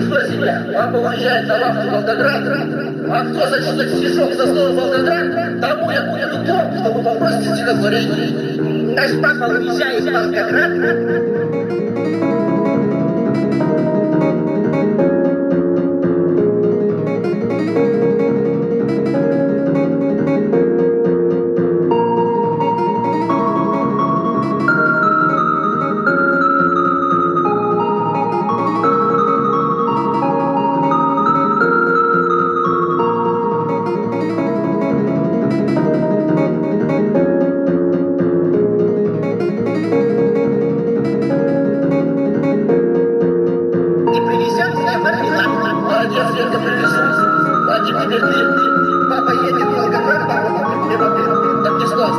Что себе? Папа уезжает на лавку в Волгоград, а кто зачитает стишок за слово Волгоград, тому я буду то, чтобы попросить стихотворение. Наш папа уезжает в Волгоград. Молодец, Ленка, привезу. А теперь ты. Папа едет в Волгоград, папа, так не сглаз.